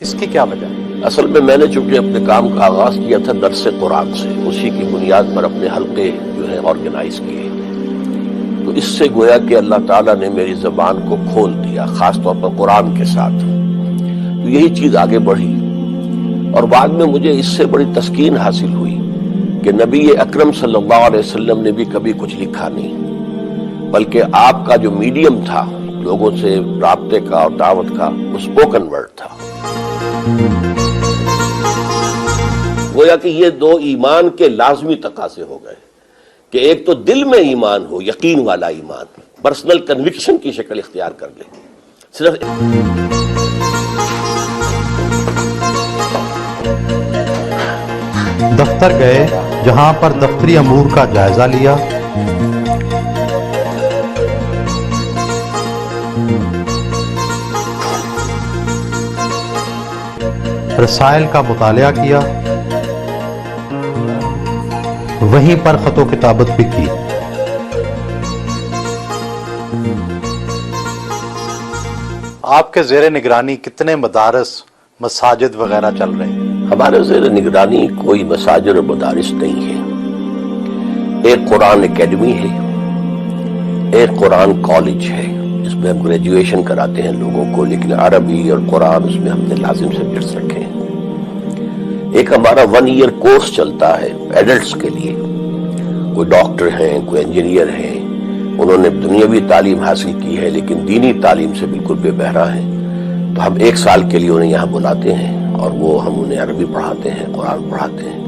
اس کی کیا وجہ ہے؟ اصل میں نے چونکہ اپنے کام کا آغاز کیا تھا درس قرآن سے، اسی کی بنیاد پر اپنے حلقے جو ہے آرگنائز کیے، تو اس سے گویا کہ اللہ تعالیٰ نے میری زبان کو کھول دیا، خاص طور پر قرآن کے ساتھ، تو یہی چیز آگے بڑھی۔ اور بعد میں مجھے اس سے بڑی تسکین حاصل ہوئی کہ نبی اکرم صلی اللہ علیہ وسلم نے بھی کبھی کچھ لکھا نہیں، بلکہ آپ کا جو میڈیم تھا لوگوں سے رابطے کا اور دعوت کا، وہ اسپوکن ورڈ تھا۔ گویا کہ یہ دو ایمان کے لازمی تقاضے ہو گئے کہ ایک تو دل میں ایمان ہو، یقین والا ایمان، پرسنل کنوکشن کی شکل اختیار کر لے، صرف دفتر گئے جہاں پر دفتری امور کا جائزہ لیا، رسائل کا مطالعہ کیا، وہیں پر خط و کتابت بھی کی۔ آپ کے زیر نگرانی کتنے مدارس، مساجد وغیرہ چل رہے ہیں؟ ہمارے زیر نگرانی کوئی مساجد اور مدارس نہیں ہے، ایک قرآن اکیڈمی ہے، ایک قرآن کالج ہے جس میں ہم گریجویشن کراتے ہیں لوگوں کو، لیکن عربی اور قرآن اس میں ہم نے لازم سبجیکٹس رکھے ہیں۔ ایک ہمارا 1 ایئر کورس چلتا ہے ایڈلٹس کے لیے، کوئی ڈاکٹر ہیں، کوئی انجینئر ہیں، انہوں نے دنیاوی تعلیم حاصل کی ہے لیکن دینی تعلیم سے بالکل بے بہرا ہیں، تو ہم 1 سال کے لیے انہیں یہاں بلاتے ہیں اور وہ ہم انہیں عربی پڑھاتے ہیں، قرآن پڑھاتے ہیں۔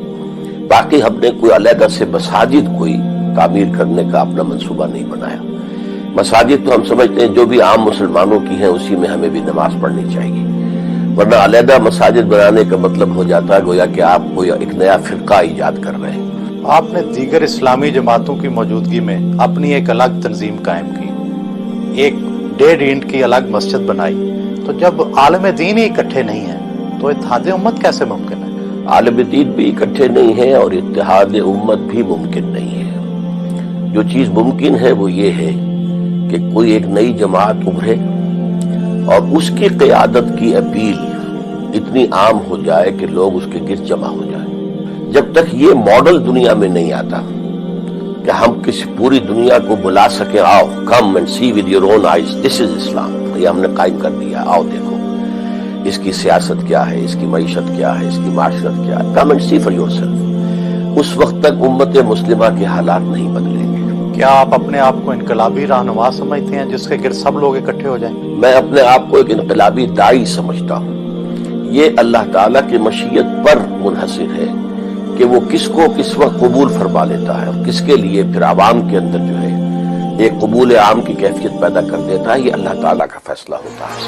باقی ہم نے کوئی علیحدہ سے مساجد کوئی تعمیر کرنے کا اپنا منصوبہ نہیں بنایا۔ مساجد تو ہم سمجھتے ہیں جو بھی عام مسلمانوں کی ہیں اسی میں ہمیں بھی نماز پڑھنی چاہیے، ورنہ علیحدہ مساجد بنانے کا مطلب ہو جاتا ہے گویا کہ آپ کوئی ایک نیا فرقہ ایجاد کر رہے ہیں۔ آپ نے دیگر اسلامی جماعتوں کی موجودگی میں اپنی ایک الگ تنظیم قائم کی، ایک 1.5 اینٹ کی الگ مسجد بنائی، تو جب عالم دین ہی اکٹھے نہیں ہیں تو اتحاد امت کیسے ممکن ہے؟ عالم دین بھی اکٹھے نہیں ہیں اور اتحاد امت بھی ممکن نہیں ہے۔ جو چیز ممکن ہے وہ یہ ہے کہ کوئی ایک نئی جماعت ابھرے اور اس کی قیادت کی اپیل اتنی عام ہو جائے کہ لوگ اس کے گرد جمع ہو جائیں۔ جب تک یہ ماڈل دنیا میں نہیں آتا کہ ہم کسی پوری دنیا کو بلا سکیں، آؤ come and see with your own eyes, this is Islam, یہ ہم نے قائم کر دیا، آؤ دیکھو اس کی سیاست کیا ہے، اس کی معیشت کیا ہے، اس کی معاشرت کیا ہے، come and see for yourself, اس وقت تک امت مسلمہ کے حالات نہیں بدلیں گے۔ کیا آپ اپنے آپ کو انقلابی رہنما سمجھتے ہیں جس کے گرد سب لوگ اکٹھے ہو جائیں؟ میں اپنے آپ کو ایک انقلابی داعی سمجھتا ہوں۔ یہ اللہ تعالیٰ کی مشیت پر منحصر ہے کہ وہ کس کو کس وقت قبول فرما لیتا ہے اور کس کے لیے پھر عوام کے اندر جو ہے ایک قبول عام کی کیفیت پیدا کر دیتا ہے، یہ اللہ تعالیٰ کا فیصلہ ہوتا ہے۔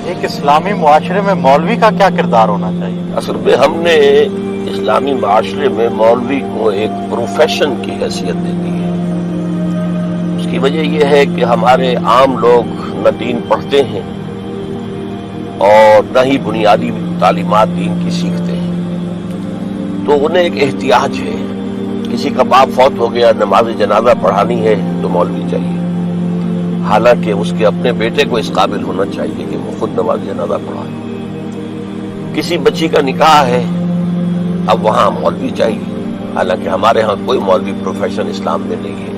ایک اسلامی معاشرے میں مولوی کا کیا کردار ہونا چاہیے؟ اصل میں ہم نے اسلامی معاشرے میں مولوی کو ایک پروفیشن کی حیثیت دے دی ہے۔ اس کی وجہ یہ ہے کہ ہمارے عام لوگ نہ دین پڑھتے ہیں اور نہ ہی بنیادی تعلیمات دین کی سیکھتے ہیں، تو انہیں ایک احتیاج ہے، کسی کا باپ فوت ہو گیا، نماز جنازہ پڑھانی ہے تو مولوی چاہیے، حالانکہ اس کے اپنے بیٹے کو اس قابل ہونا چاہیے کہ وہ خود نماز جنازہ پڑھائے۔ کسی بچی کا نکاح ہے، اب وہاں مولوی چاہیے، حالانکہ ہمارے ہاں کوئی مولوی پروفیشن اسلام میں نہیں ہے،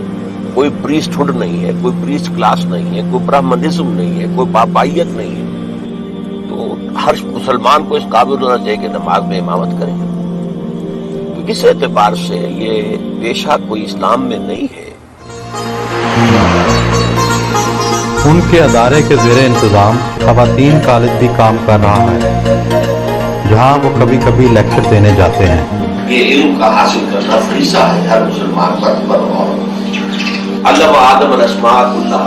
کوئی پریسٹ ہوڈ نہیں ہے، کوئی پریسٹ کلاس نہیں ہے، کوئی برہمنزم نہیں ہے، کوئی پاپائیت نہیں ہے، تو ہر مسلمان کو اس قابل ہونا چاہیے کہ نماز میں امامت کرے۔ تو اس اعتبار سے یہ پیشہ کوئی اسلام میں نہیں ہے۔ ان کے ادارے کے زیر انتظام خواتین کالج بھی کام کر رہا ہے، جہاں وہ کبھی کبھی لیکچر دینے جاتے ہیں۔ یہ علم کا حاصل کرنا فریضہ ہے ہر مسلمان پر اور علم آدم الاسماء کلھا،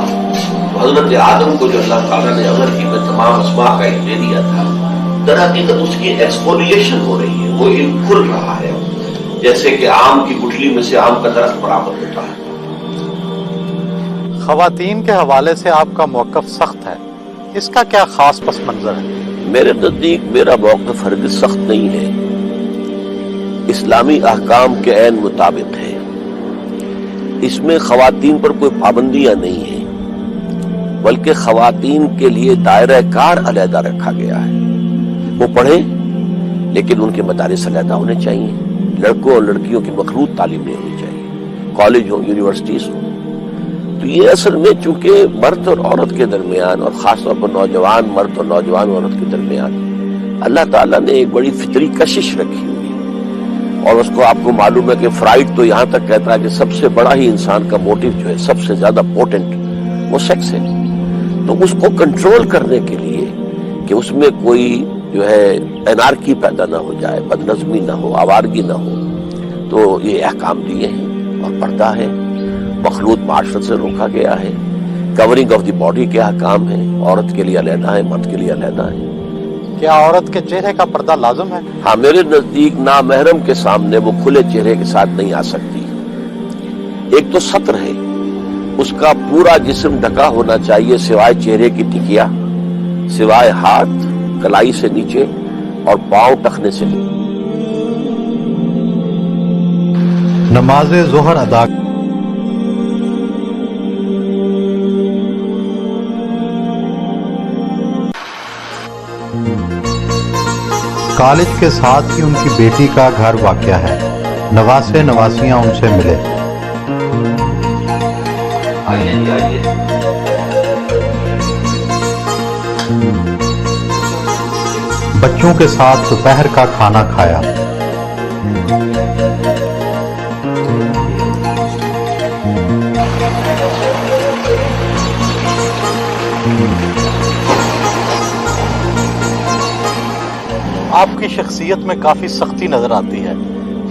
حضرت آدم کو جو اللہ تعالیٰ نے عمر کی میں تمام اسماء کا علم دے دیا تھا، در حقیقت اس کی ایکسپولیشن ہو رہی ہے، وہ علم کھل رہا ہے، جیسے کہ آم کی گٹھلی میں سے آم کا درخت برآمد ہوتا ہے۔ خواتین کے حوالے سے آپ کا موقف سخت ہے، اس کا کیا خاص پس منظر ہے؟ میرے نزدیک میرا موقف ہرگز سخت نہیں ہے، اسلامی احکام کے عین مطابق ہے. اس میں خواتین پر کوئی پابندیاں نہیں ہیں، بلکہ خواتین کے لیے دائرہ کار علیحدہ رکھا گیا ہے. وہ پڑھیں لیکن ان کے مدارس علیحدہ ہونے چاہیے. لڑکوں اور لڑکیوں کی مخلوط تعلیم نہیں ہونی چاہیے، کالج ہوں، یونیورسٹیز ہوں. تو یہ اصل میں چونکہ مرد اور عورت کے درمیان، اور خاص طور پر نوجوان مرد اور نوجوان عورت کے درمیان، اللہ تعالیٰ نے ایک بڑی فطری کشش رکھی ہوئی ہے. اور اس کو آپ کو معلوم ہے کہ فرائڈ تو یہاں تک کہتا ہے کہ سب سے بڑا ہی انسان کا موٹیو جو ہے، سب سے زیادہ پوٹنٹ، وہ سیکس ہے. تو اس کو کنٹرول کرنے کے لیے کہ اس میں کوئی جو ہے انارکی پیدا نہ ہو جائے، بدنظمی نہ ہو، آوارگی نہ ہو، تو یہ احکام دیے ہیں. اور پردہ ہے، مخلوط معاشرت سے روکا گیا ہے. کورنگ آف دی باڈی کے احکام ہیں، عورت کے لیے علیحدہ ہے، مرد کے لیے علیحدہ ہے. کیا عورت کے چہرے کا پردہ لازم ہے؟ ہاں، میرے نزدیک نامحرم کے سامنے وہ کھلے چہرے کے ساتھ نہیں آ سکتی. ایک تو ستر ہے، اس کا پورا جسم ڈھکا ہونا چاہیے سوائے چہرے کی ٹکیا، سوائے ہاتھ کلائی سے نیچے اور پاؤں ٹخنے سے نیچے. نماز ظہر ادا کالج کے ساتھ ہی ان کی بیٹی کا گھر واقع ہے. نواسے نواسیاں ان سے ملے. بچوں کے ساتھ دوپہر کا کھانا کھایا. آپ کی شخصیت میں کافی سختی نظر آتی ہے.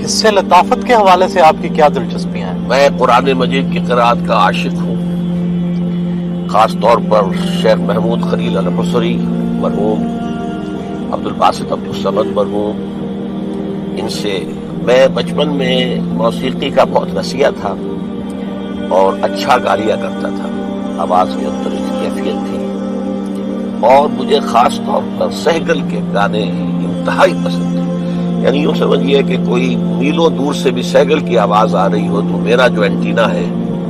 حصے لطافت کے حوالے سے آپ کی کیا دلچسپیاں ہیں؟ میں قرآن مجید کی قرآت کا عاشق ہوں. خاص طور پر شیخ محمود خلیل الحصری مرحوم، عبد الباسط عبد الصمد مرحوم، ان سے میں بچپن میں موسیقی کا بہت رسیہ تھا اور اچھا گا لیا کرتا تھا. آواز کے اندر ایک کیفیت تھی. اور مجھے خاص طور پر سہگل کے گانے انتہائی پسند تھے. یعنی یوں سمجھیے کہ کوئی میلوں دور سے بھی سہگل کی آواز آ رہی ہو تو میرا جو اینٹینا ہے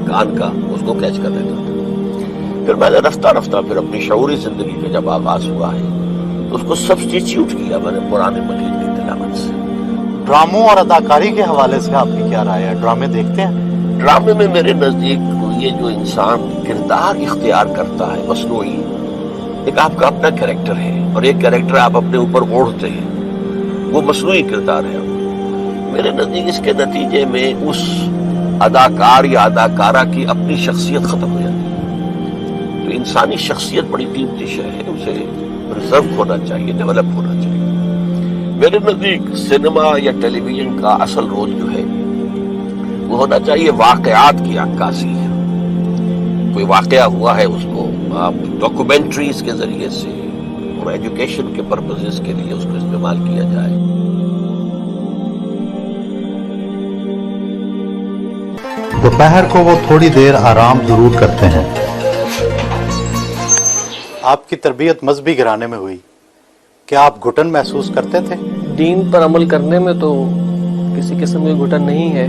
کان کا اس کو کیچ کر لیتا تھا. پھر میں نے رفتہ رفتہ پھر اپنی شعوری زندگی کا جب آغاز ہوا ہے تو اس کو سبسٹیچیوٹ کیا میں نے قرآن مجید کی تلاوت سے. ڈراموں اور اداکاری کے حوالے سے آپ کی کیا رائے ہے؟ ڈرامے دیکھتے ہیں؟ ڈرامے میں میرے نزدیک یہ جو انسان کردار اختیار کرتا ہے مصنوعی، ایک آپ کا اپنا کریکٹر ہے اور ایک کریکٹر آپ اپنے اوپر اوڑھتے ہیں، وہ مصنوعی کردار ہے. میرے نزدیک اس کے نتیجے میں اس اداکار یا اداکارہ کی اپنی شخصیت ختم ہو جاتی ہے. تو انسانی شخصیت بڑی قیمتی شے ہے، اسے ریزرو ہونا چاہیے، ڈیولپ ہونا چاہیے. میرے نزدیک سینما یا ٹیلی ویژن کا اصل رول جو ہے وہ ہونا چاہیے واقعات کی عکاسی. کوئی واقعہ ہوا ہے اس کو آپ ڈاکومنٹریز کے ذریعے سے اور ایجوکیشن کے پرپزز کے لیے اس کو استعمال کیا جائے. دوپہر کو وہ تھوڑی دیر آرام ضرور کرتے ہیں. آپ کی تربیت مذہبی گھرانے میں ہوئی، کیا آپ گھٹن محسوس کرتے تھے؟ دین پر عمل کرنے میں تو کسی قسم کی گھٹن نہیں ہے،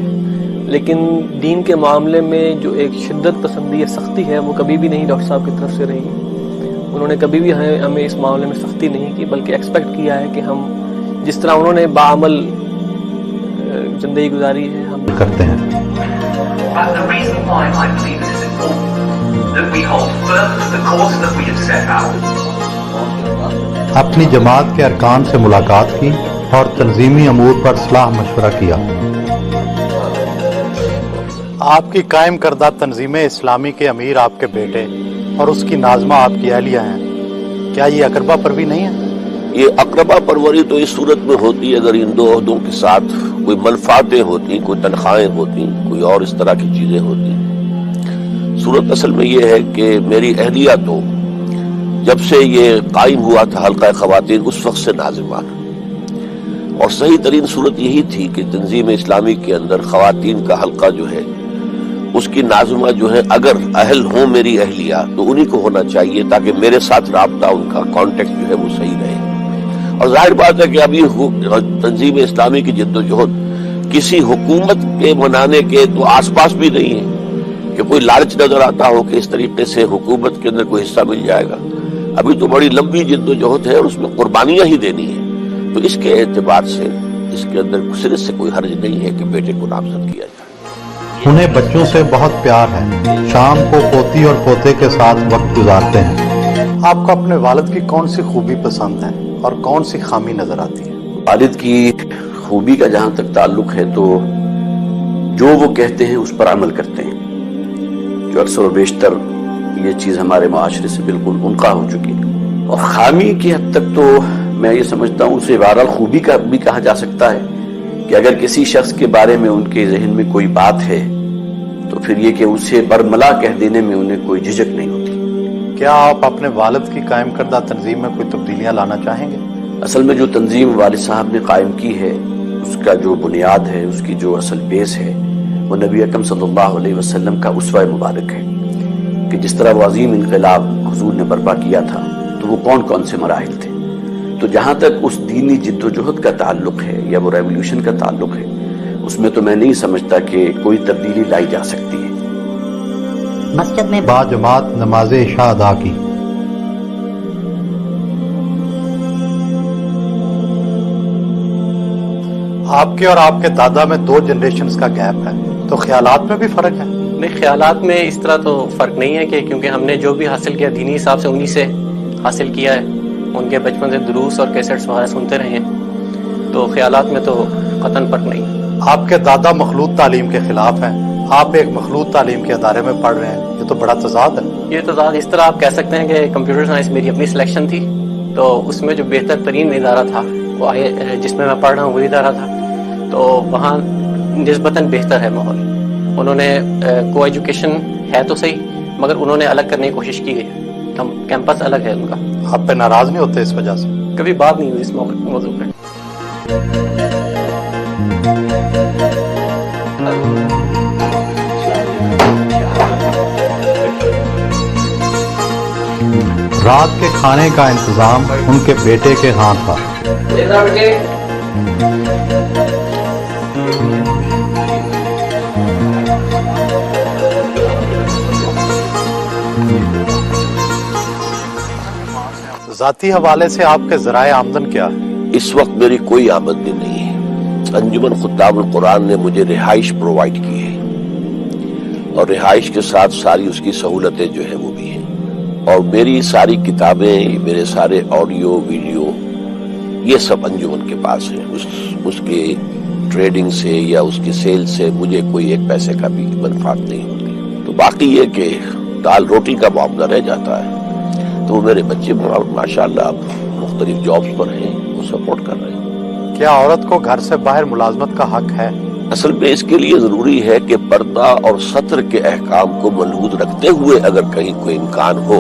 لیکن دین کے معاملے میں جو ایک شدت پسندی یا سختی ہے وہ کبھی بھی نہیں ڈاکٹر صاحب کی طرف سے رہی. انہوں نے کبھی بھی ہمیں اس معاملے میں سختی نہیں کی، بلکہ ایکسپیکٹ کیا ہے کہ ہم جس طرح انہوں نے باعمل زندگی گزاری ہے ہم کرتے ہیں. And the reason why I believe it is important that we hold firm to the course that we have set out. اپنی جماعت کے ارکان سے ملاقات کی اور تنظیمی امور پر صلاح مشورہ کیا. آپ کی قائم کردہ تنظیم اسلامی کے امیر آپ کے بیٹے اور اس کی ناظمہ آپ کی اہلیہ ہیں، کیا یہ اقربا پروی نہیں ہے؟ یہ اقربا پروری تو اس صورت میں ہوتی ہے اگر ان دو عہدوں کے ساتھ کوئی منفعتیں ہوتی، کوئی تنخواہیں ہوتی، کوئی اور اس طرح کی چیزیں ہوتی. صورت اصل میں یہ ہے کہ میری اہلیہ تو جب سے یہ قائم ہوا تھا حلقہ خواتین اس وقت سے ناظمہ، اور صحیح ترین صورت یہی تھی کہ تنظیم اسلامی کے اندر خواتین کا حلقہ جو ہے اس کی ناظمہ جو ہے اگر اہل ہوں میری اہلیہ تو انہی کو ہونا چاہیے تاکہ میرے ساتھ رابطہ ان کا کانٹیکٹ جو ہے وہ صحیح رہے. اور ظاہر بات ہے کہ ابھی تنظیم اسلامی کی جد و جہد کسی حکومت کے بنانے کے تو آس پاس بھی نہیں ہے کہ کوئی لالچ نظر آتا ہو کہ اس طریقے سے حکومت کے اندر کوئی حصہ مل جائے گا. ابھی تو بڑی لمبی جد و جہد ہے اور اس میں قربانیاں ہی دینی ہے. تو اس کے اعتبار سے اس کے اندر سرے سے کوئی حرج نہیں ہے کہ بیٹے کو نامزد کیا جائے. انہیں بچوں سے بہت پیار ہے. شام کو پوتی اور پوتے کے ساتھ وقت گزارتے ہیں. آپ کو اپنے والد کی کون سی خوبی پسند ہے اور کون سی خامی نظر آتی ہے؟ والد کی خوبی کا جہاں تک تعلق ہے تو جو وہ کہتے ہیں اس پر عمل کرتے ہیں، جو اکثر و بیشتر یہ چیز ہمارے معاشرے سے بالکل انقطاع ہو چکی ہے. اور خامی کی حد تک تو میں یہ سمجھتا ہوں اسے بہرحال خوبی کا بھی کہا جا سکتا ہے کہ اگر کسی شخص کے بارے میں ان کے ذہن میں کوئی بات ہے تو پھر یہ کہ اسے برملا کہہ دینے میں انہیں کوئی جھجک نہیں ہوتی. کیا آپ اپنے والد کی قائم کردہ تنظیم میں کوئی تبدیلیاں لانا چاہیں گے؟ اصل میں جو تنظیم والد صاحب نے قائم کی ہے اس کا جو بنیاد ہے، اس کی جو اصل بیس ہے، وہ نبی اکرم صلی اللہ علیہ وسلم کا اسوہ مبارک ہے کہ جس طرح وہ عظیم انقلاب حضور نے برپا کیا تھا تو وہ کون کون سے مراحل تھے. تو جہاں تک اس دینی جد و جہد کا تعلق ہے یا وہ ریولیوشن کا تعلق ہے، اس میں تو میں نہیں سمجھتا کہ کوئی تبدیلی لائی جا سکتی ہے. مسجد میں باجماعت نماز عشاء ادا کی. آپ کے اور آپ کے دادا میں 2 جنریشنز کا گیپ ہے، تو خیالات میں بھی فرق ہے؟ نہیں، خیالات میں اس طرح تو فرق نہیں ہے کہ کیونکہ ہم نے جو بھی حاصل کیا دینی حساب سے انہی سے حاصل کیا ہے. ان کے بچپن سے دروس اور کیسٹس وغیرہ سنتے رہے ہیں، تو خیالات میں تو قطعاً فرق نہیں. آپ کے دادا مخلوط تعلیم کے خلاف ہیں، آپ ایک مخلوط تعلیم کے ادارے میں پڑھ رہے ہیں، یہ تو بڑا تضاد ہے. یہ تضاد اس طرح آپ کہہ سکتے ہیں کہ کمپیوٹر سائنس میری اپنی سلیکشن تھی، تو اس میں جو بہتر ترین ادارہ تھا وہ جس میں پڑھ رہا ہوں وہی ادارہ تھا، تو وہاں نسبتاً بہتر ہے ماحول. انہوں نے کو ایجوکیشن ہے تو صحیح، مگر انہوں نے الگ کرنے کی کوشش کی ہے. کیمپس الگ ہے ان کا. آپ پہ ناراض نہیں ہوتے اس وجہ سے؟ کبھی بات نہیں ہوئی اس موضوع پہ. رات کے کھانے کا انتظام ان کے بیٹے کے ہاں تھا. ذاتی حوالے سے آپ کے ذرائع آمدن کیا ہے؟ اس وقت میری کوئی آمدنی نہیں ہے. انجمن خطاب القرآن نے مجھے رہائش پرووائڈ کی ہے اور رہائش کے ساتھ ساری اس کی سہولتیں جو ہیں وہ بھی ہیں. اور میری ساری کتابیں، میرے سارے آڈیو ویڈیو یہ سب انجمن کے پاس ہیں. اس کے ٹریڈنگ سے یا اس کی سیل سے مجھے کوئی ایک پیسے کا بھی منفعت نہیں ہوتی. تو باقی یہ کہ دال روٹی کا معاملہ رہ جاتا ہے. تو میرے بچے ماشاءاللہ اب مختلف جابز پر ہیں، وہ سپورٹ کر رہے ہیں. کیا عورت کو گھر سے باہر ملازمت کا حق ہے؟ اصل میں اس کے لیے ضروری ہے کہ پردہ اور سطر کے احکام کو ملحوظ رکھتے ہوئے اگر کہیں کوئی امکان ہو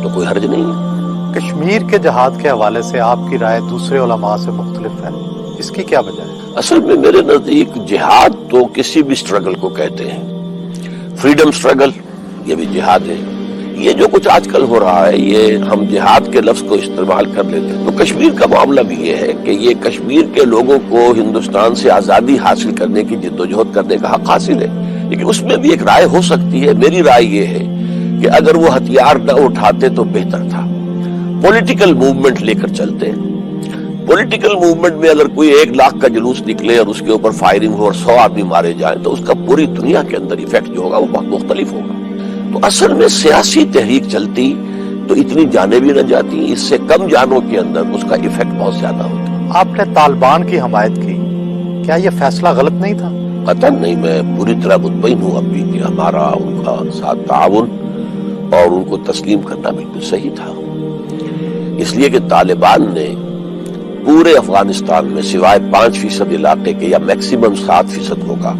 تو کوئی حرج نہیں ہے. کشمیر کے جہاد کے حوالے سے آپ کی رائے دوسرے علماء سے مختلف ہے، اس کی کیا وجہ ہے؟ اصل میں میرے نزدیک جہاد تو کسی بھی سٹرگل کو کہتے ہیں. فریڈم سٹرگل یہ بھی جہاد ہے. یہ جو کچھ آج کل ہو رہا ہے یہ ہم جہاد کے لفظ کو استعمال کر لیتے ہیں. تو کشمیر کا معاملہ بھی یہ ہے کہ یہ کشمیر کے لوگوں کو ہندوستان سے آزادی حاصل کرنے کی جدوجہد کرنے کا حق حاصل ہے، لیکن اس میں بھی ایک رائے ہو سکتی ہے. میری رائے یہ ہے کہ اگر وہ ہتھیار نہ اٹھاتے تو بہتر تھا. پولیٹیکل موومنٹ لے کر چلتے ہیں. پولیٹیکل موومنٹ میں اگر کوئی 1 لاکھ کا جلوس نکلے اور اس کے اوپر فائرنگ ہو اور 100 آدمی مارے جائیں تو اس کا پوری دنیا کے اندر ایفیکٹ جو ہوگا وہ بہت مختلف ہوگا. تو اصل میں سیاسی تحریک چلتی تو اتنی جانیں بھی نہ جاتی، اس سے کم جانوں کے اندر اس کا ایفیکٹ بہت زیادہ ہوتا. آپ نے طالبان کی حمایت کی، کیا یہ فیصلہ غلط نہیں تھا؟ قطعاً نہیں. میں پوری طرح مطمئن ہوں اب بھی کہ ہمارا ان کا ساتھ تعاون اور ان کو تسلیم کرنا بالکل صحیح تھا. اس لیے کہ طالبان نے پورے افغانستان میں سوائے 5% علاقے کے یا میکسیمم 7% ہوگا،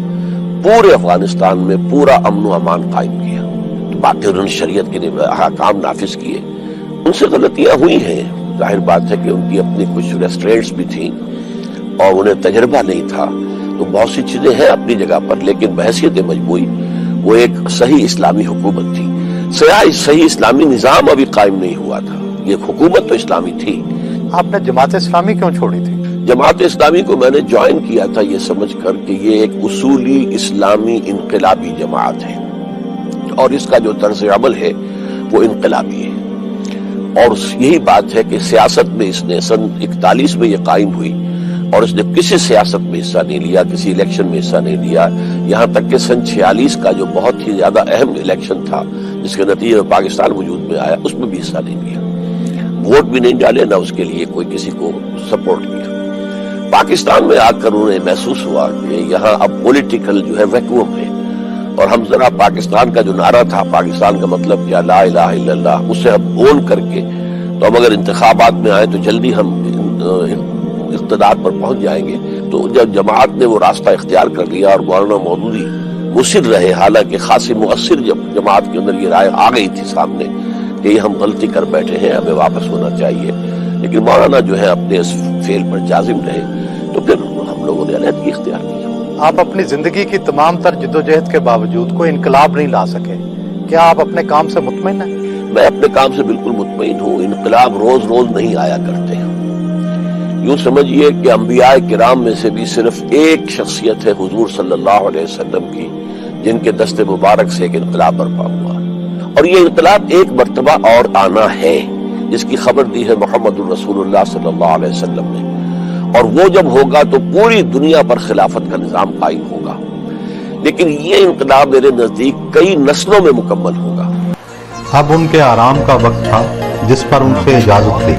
پورے افغانستان میں پورا امن و امان قائم کیا. باقی انہوں نے شریعت کے احکام نافذ کیے. ان سے غلطیاں ہوئی ہیں، ظاہر بات ہے کہ ان کی اپنی کچھ ریسٹرینٹس بھی تھیں اور انہیں تجربہ نہیں تھا. تو بہت سی چیزیں ہیں اپنی جگہ پر، لیکن بحیثیت مجموعی وہ ایک صحیح اسلامی حکومت تھی. صحیح اسلامی نظام ابھی قائم نہیں ہوا تھا، یہ حکومت تو اسلامی تھی. آپ نے جماعت اسلامی کیوں چھوڑی تھی؟ جماعت اسلامی کو میں نے جوائن کیا تھا یہ سمجھ کر کہ یہ ایک اصولی اسلامی انقلابی جماعت ہے اور اس کا جو طرز عمل ہے وہ انقلابی ہے، اور یہی بات ہے کہ سیاست میں اس نے سن 41 میں یہ قائم ہوئی اور اس نے کسی سیاست میں حصہ نہیں لیا، کسی الیکشن میں حصہ نہیں لیا، یہاں تک کہ سن 46 کا جو بہت ہی زیادہ اہم الیکشن تھا جس کے نتیجے میں پاکستان وجود میں آیا، اس میں بھی حصہ نہیں لیا، ووٹ بھی نہیں ڈالے، نہ اس کے لیے کوئی کسی کو سپورٹ کیا۔ پاکستان میں آ کر انہیں محسوس ہوا کہ یہاں اب پولیٹیکل جو ہے ویکوم ہے، اور ہم ذرا پاکستان کا جو نعرہ تھا، پاکستان کا مطلب کیا، لا الہ الا اللہ، اسے ہم اون کر کے تو ہم اگر انتخابات میں آئے تو جلدی ہم اقتدار پر پہنچ جائیں گے۔ تو جب جماعت نے وہ راستہ اختیار کر لیا اور مولانا مودودی مصر رہے، حالانکہ خاصی مؤثر جب جماعت کے اندر یہ رائے آ گئی تھی سامنے کہ یہ ہم غلطی کر بیٹھے ہیں، ہمیں واپس ہونا چاہیے، لیکن مولانا جو ہے اپنے اس فعل پر جازم رہے، تو پھر ہم لوگوں نے علیحدگی اختیار کی۔ آپ اپنی زندگی کی تمام تر جدوجہد کے باوجود کوئی انقلاب نہیں لا سکے، کیا آپ اپنے کام سے مطمئن ہیں؟ میں اپنے کام سے بالکل مطمئن ہوں۔ انقلاب روز روز نہیں آیا کرتے ہیں، یوں سمجھیے کہ انبیاء کرام میں سے بھی صرف ایک شخصیت ہے حضور صلی اللہ علیہ وسلم کی جن کے دست مبارک سے ایک انقلاب برپا ہوا، اور یہ انقلاب ایک مرتبہ اور آنا ہے جس کی خبر دی ہے محمد الرسول اللہ صلی اللہ علیہ وسلم نے، اور وہ جب ہوگا تو پوری دنیا پر خلافت کا نظام قائم ہوگا، لیکن یہ انقلاب میرے نزدیک کئی نسلوں میں مکمل ہوگا۔ اب ان کے آرام کا وقت تھا جس پر ان سے اجازت تھی۔